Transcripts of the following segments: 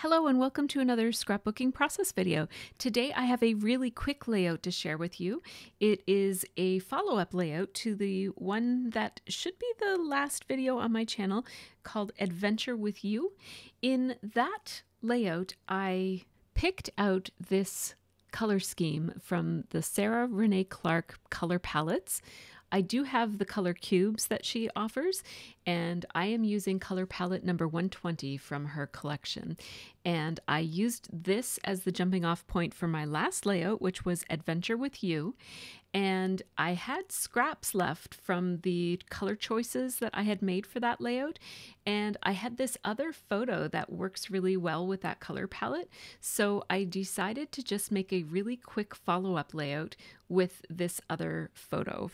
Hello and welcome to another scrapbooking process video. Today I have a really quick layout to share with you. It is a follow-up layout to the one that should be the last video on my channel called Adventure with You. In that layout, I picked out this color scheme from the Sarah Renee Clark color palettes. I do have the color cubes that she offers, and I am using color palette number 120 from her collection. And I used this as the jumping off point for my last layout, which was Adventure with You. And I had scraps left from the color choices that I had made for that layout. And I had this other photo that works really well with that color palette. So I decided to just make a really quick follow-up layout with this other photo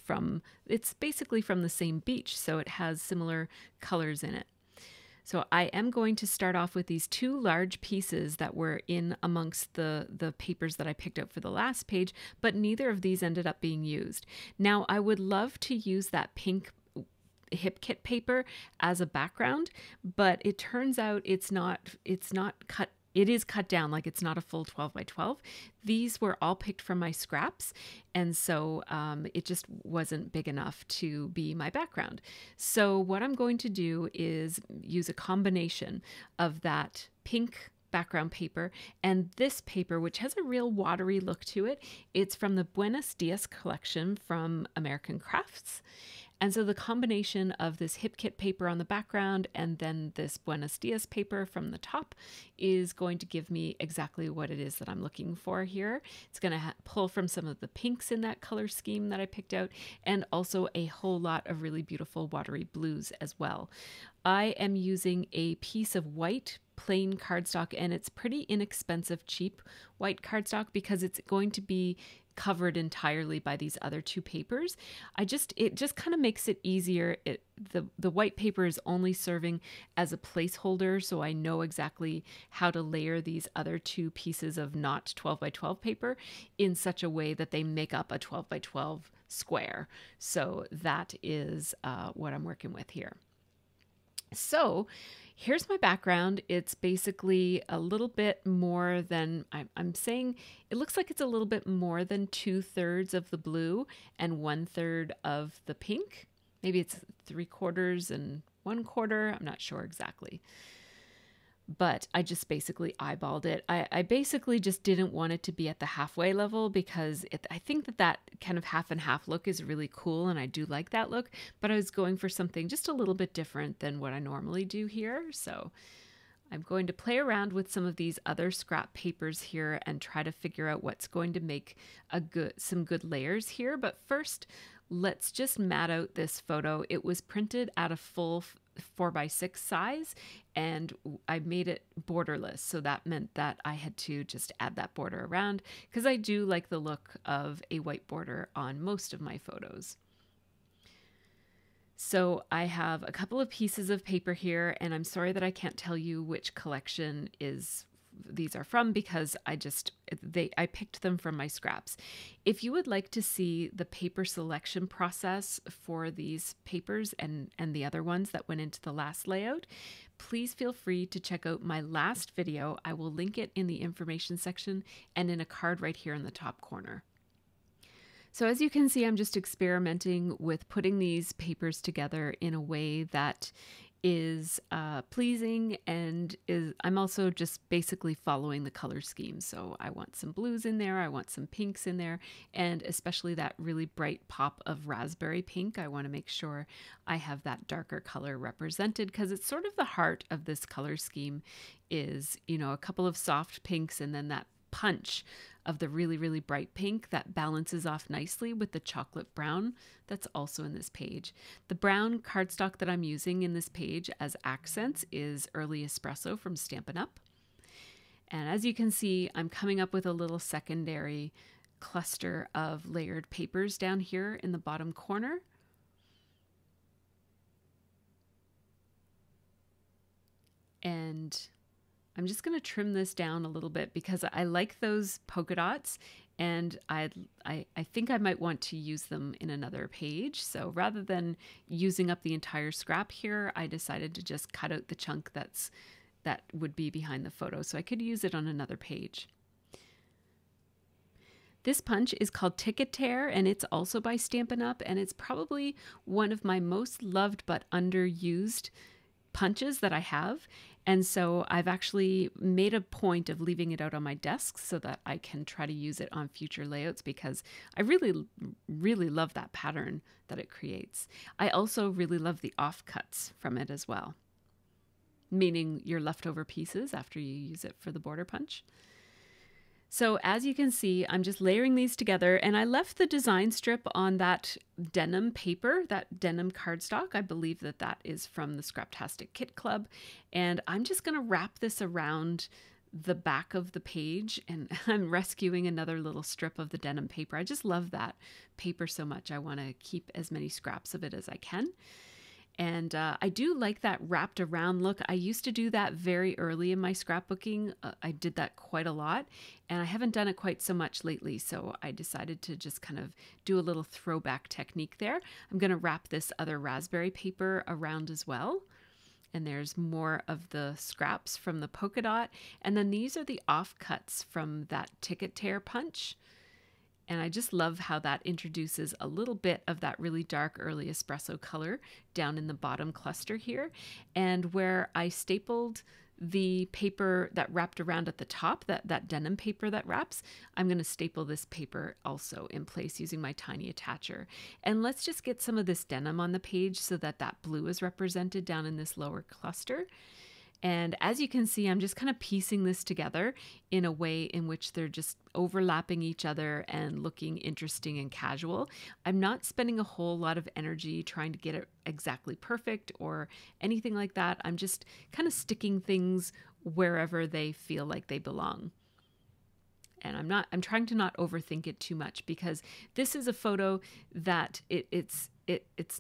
it's basically from the same beach, so it has similar colors in it. So I am going to start off with these two large pieces that were in amongst the papers that I picked up for the last page, but neither of these ended up being used. Now I would love to use that pink hip kit paper as a background, but it turns out it's not cut. It is cut down, like it's not a full 12 by 12. These were all picked from my scraps, and so it just wasn't big enough to be my background. So what I'm going to do is use a combination of that pink background paper and this paper, which has a real watery look to it. It's from the Buenos Dias collection from American Crafts. And so the combination of this hip kit paper on the background and then this Buenos Dias paper from the top is going to give me exactly what it is that I'm looking for here. It's going to pull from some of the pinks in that color scheme that I picked out, and also a whole lot of really beautiful watery blues as well. I am using a piece of white plain cardstock, and it's pretty inexpensive, cheap white cardstock because it's going to be covered entirely by these other two papers. It just kind of makes it easier. The white paper is only serving as a placeholder, so I know exactly how to layer these other two pieces of not 12 by 12 paper in such a way that they make up a 12 by 12 square. So that is what I'm working with here. So here's my background. It's basically a little bit more than, I'm saying, it looks like it's a little bit more than 2/3 of the blue and 1/3 of the pink. Maybe it's 3/4 and 1/4. I'm not sure exactly. But I just basically eyeballed it. I basically just didn't want it to be at the halfway level because I think that kind of half and half look is really cool, and I do like that look, but I was going for something just a little bit different than what I normally do here. So I'm going to play around with some of these other scrap papers here and try to figure out what's going to make some good layers here. But first, let's just mat out this photo. It was printed at a full 4x6 size, and I made it borderless, so that meant that I had to just add that border around because I do like the look of a white border on most of my photos. So I have a couple of pieces of paper here, and I'm sorry that I can't tell you which collection these are from because I picked them from my scraps. If you would like to see the paper selection process for these papers and the other ones that went into the last layout, please feel free to check out my last video. I will link it in the information section and in a card right here in the top corner. So as you can see, I'm just experimenting with putting these papers together in a way that is pleasing, and I'm also just basically following the color scheme. So I want some blues in there, I want some pinks in there, and especially that really bright pop of raspberry pink. I want to make sure I have that darker color represented because it's sort of the heart of this color scheme is, you know, a couple of soft pinks and then that punch of the really, really bright pink that balances off nicely with the chocolate brown that's also in this page. The brown cardstock that I'm using in this page as accents is Early Espresso from Stampin' Up. And as you can see, I'm coming up with a little secondary cluster of layered papers down here in the bottom corner. And I'm just going to trim this down a little bit because I like those polka dots, and I think I might want to use them in another page. So rather than using up the entire scrap here, I decided to just cut out the chunk that's that would be behind the photo, so I could use it on another page. This punch is called Thickening, and it's also by Stampin' Up, and it's probably one of my most loved but underused punches that I have. And so I've actually made a point of leaving it out on my desk so that I can try to use it on future layouts, because I really, really love that pattern that it creates. I also really love the offcuts from it as well, meaning your leftover pieces after you use it for the border punch. So as you can see, I'm just layering these together, and I left the design strip on that denim paper, that denim cardstock. I believe that that is from the Scraptastic Kit Club. And I'm just going to wrap this around the back of the page, and I'm rescuing another little strip of the denim paper. I just love that paper so much. I want to keep as many scraps of it as I can. And I do like that wrapped around look. I used to do that very early in my scrapbooking. I did that quite a lot, and I haven't done it quite so much lately. So I decided to just kind of do a little throwback technique there. I'm going to wrap this other raspberry paper around as well. And there's more of the scraps from the polka dot. And then these are the offcuts from that Thickening punch. And I just love how that introduces a little bit of that really dark early espresso color down in the bottom cluster here. And where I stapled the paper that wrapped around at the top, that denim paper that wraps, I'm going to staple this paper also in place using my tiny attacher. And let's just get some of this denim on the page so that that blue is represented down in this lower cluster. And as you can see, I'm just kind of piecing this together in a way in which they're just overlapping each other and looking interesting and casual. I'm not spending a whole lot of energy trying to get it exactly perfect or anything like that. I'm just kind of sticking things wherever they feel like they belong. And I'm trying to not overthink it too much, because this is a photo that it's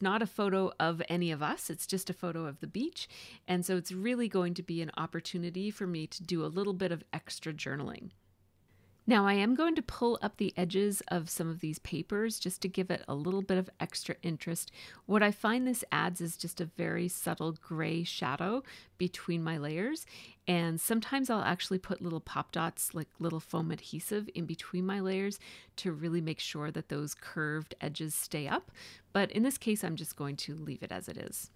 not a photo of any of us. It's just a photo of the beach. And so it's really going to be an opportunity for me to do a little bit of extra journaling. Now I am going to pull up the edges of some of these papers just to give it a little bit of extra interest. What I find this adds is just a very subtle gray shadow between my layers. And sometimes I'll actually put little pop dots, like little foam adhesive, in between my layers to really make sure that those curved edges stay up. But in this case, I'm just going to leave it as it is.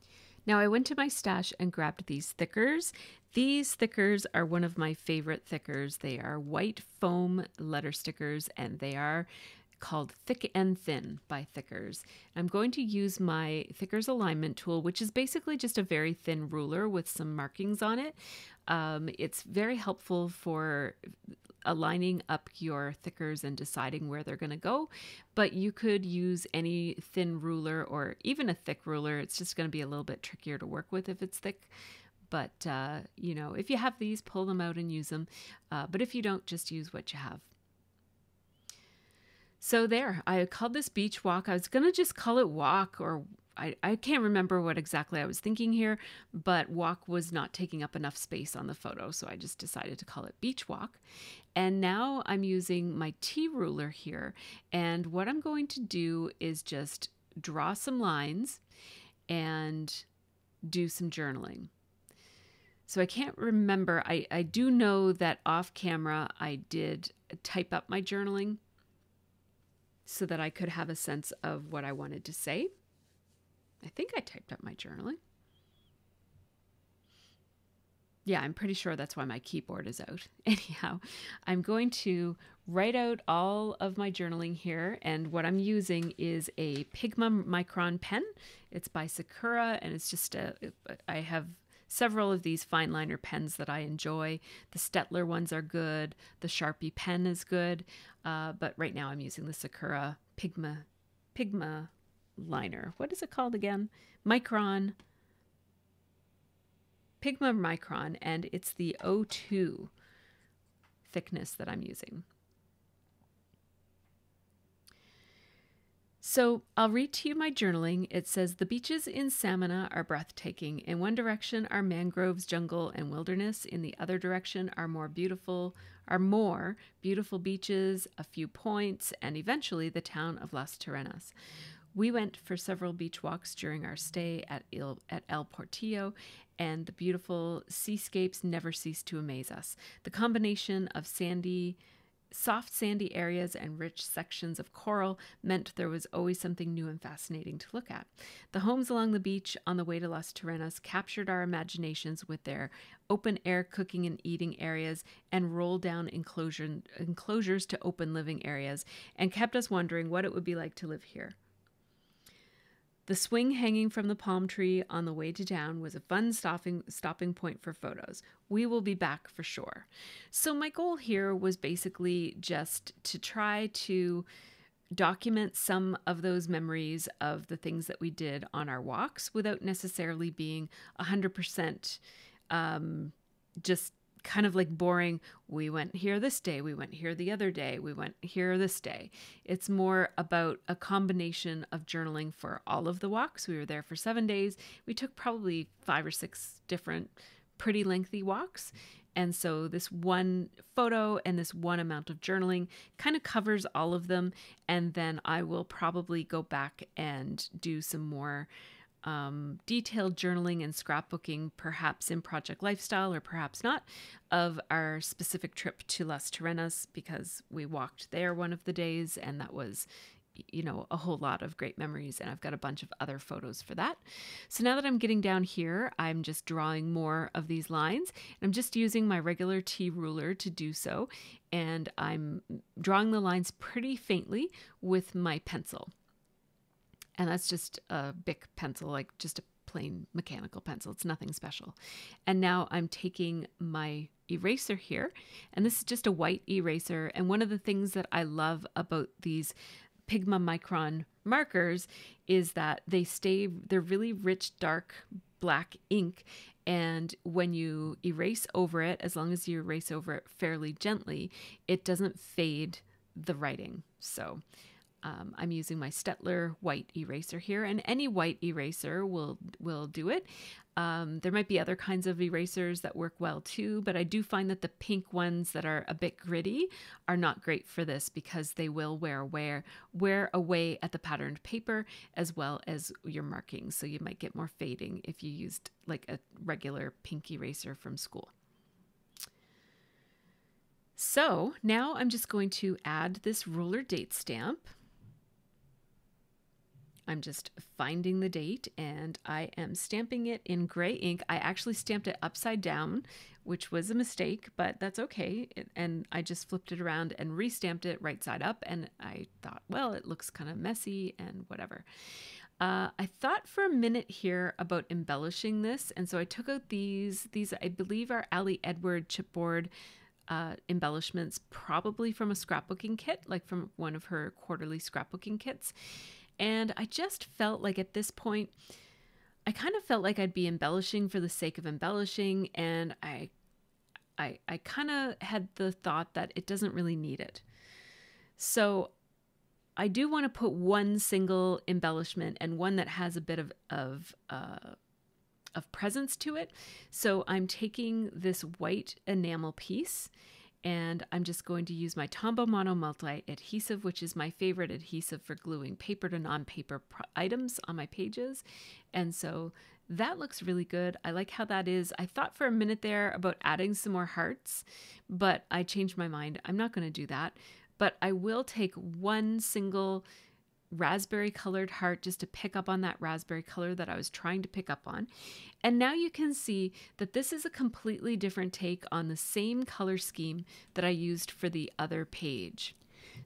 Now I went to my stash and grabbed these thickers. These thickers are one of my favorite thickers. They are white foam letter stickers, and they are called Thick and Thin by Thickers. I'm going to use my Thickers alignment tool, which is basically just a very thin ruler with some markings on it. It's very helpful for aligning up your thickers and deciding where they're going to go, but you could use any thin ruler or even a thick ruler. It's just going to be a little bit trickier to work with if it's thick. But, you know, if you have these, pull them out and use them. But if you don't, just use what you have. So there, I called this beach walk. I was going to just call it walk, or I can't remember what exactly I was thinking here, but walk was not taking up enough space on the photo. So I just decided to call it beach walk. And now I'm using my T ruler here. And what I'm going to do is just draw some lines and do some journaling. So I can't remember. I do know that off camera, I did type up my journaling so that I could have a sense of what I wanted to say. I think I typed up my journaling. Yeah, I'm pretty sure that's why my keyboard is out. Anyhow, I'm going to write out all of my journaling here, and what I'm using is a Pigma Micron pen. It's by Sakura, and it's just I have several of these fine liner pens that I enjoy. The Stettler ones are good. The Sharpie pen is good. But right now I'm using the Sakura Pigma liner. What is it called again? Pigma Micron, and it's the 02 thickness that I'm using. So I'll read to you my journaling. It says, the beaches in Samana are breathtaking. In one direction are mangroves, jungle, and wilderness. In the other direction are more beautiful beaches, a few points, and eventually the town of Las Terrenas. We went for several beach walks during our stay at El Portillo, and the beautiful seascapes never cease to amaze us. The combination of soft sandy areas and rich sections of coral meant there was always something new and fascinating to look at. The homes along the beach on the way to Las Terrenas captured our imaginations with their open air cooking and eating areas and roll down enclosures to open living areas, and kept us wondering what it would be like to live here. The swing hanging from the palm tree on the way to town was a fun stopping point for photos. We will be back for sure. So my goal here was basically just to try to document some of those memories of the things that we did on our walks without necessarily being 100% just kind of like boring. We went here this day, we went here the other day, we went here this day. It's more about a combination of journaling for all of the walks. We were there for 7 days. We took probably 5 or 6 different pretty lengthy walks. And so this one photo and this one amount of journaling kind of covers all of them. And then I will probably go back and do some more detailed journaling and scrapbooking, perhaps in Project Lifestyle or perhaps not, of our specific trip to Las Terrenas, because we walked there one of the days and that was, a whole lot of great memories, and I've got a bunch of other photos for that. So now that I'm getting down here, I'm just drawing more of these lines, and I'm just using my regular T ruler to do so, and I'm drawing the lines pretty faintly with my pencil. And that's just a Bic pencil, like just a plain mechanical pencil. It's nothing special. And now I'm taking my eraser here, and this is just a white eraser. And one of the things that I love about these Pigma Micron markers is that they're really rich, dark black ink. And when you erase over it, as long as you erase over it fairly gently, it doesn't fade the writing. So I'm using my Stettler white eraser here, and any white eraser will do it. There might be other kinds of erasers that work well too, but I do find that the pink ones that are a bit gritty are not great for this because they will wear away at the patterned paper as well as your markings. So you might get more fading if you used like a regular pink eraser from school. So now I'm just going to add this ruler date stamp. I'm just finding the date and I am stamping it in gray ink. I actually stamped it upside down, which was a mistake, but that's okay. And I just flipped it around and restamped it right side up. And I thought, well, it looks kind of messy and whatever. I thought for a minute here about embellishing this. And so I took out these I believe are Ali Edward chipboard embellishments, probably from a scrapbooking kit, like from one of her quarterly scrapbooking kits. And I just felt like at this point, I kind of felt like I'd be embellishing for the sake of embellishing. And I kind of had the thought that it doesn't really need it. So I do want to put one single embellishment and one that has a bit of presence to it. So I'm taking this white enamel piece and I'm just going to use my Tombow Mono Multi adhesive, which is my favorite adhesive for gluing paper to non-paper items on my pages. And so that looks really good. I like how that is. I thought for a minute there about adding some more hearts, but I changed my mind. I'm not going to do that, but I will take one single raspberry colored heart just to pick up on that raspberry color that I was trying to pick up on. And now you can see that this is a completely different take on the same color scheme that I used for the other page.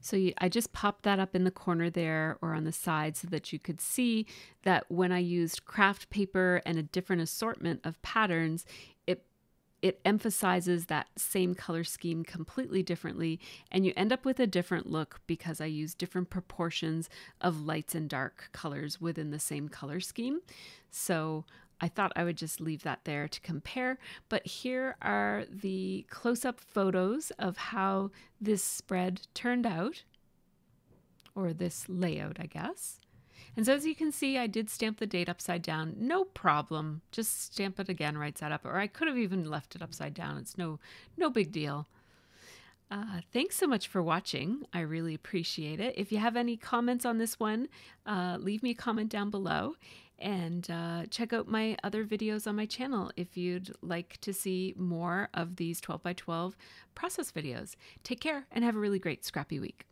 So I just popped that up in the corner there or on the side so that you could see that when I used craft paper and a different assortment of patterns, it emphasizes that same color scheme completely differently, and you end up with a different look because I use different proportions of lights and dark colors within the same color scheme. So I thought I would just leave that there to compare, but here are the close-up photos of how this spread turned out, or this layout, I guess. And so as you can see, I did stamp the date upside down. No problem. Just stamp it again right side up. Or I could have even left it upside down. It's no big deal. Thanks so much for watching. I really appreciate it. If you have any comments on this one, leave me a comment down below. And check out my other videos on my channel if you'd like to see more of these 12 by 12 process videos. Take care and have a really great scrappy week.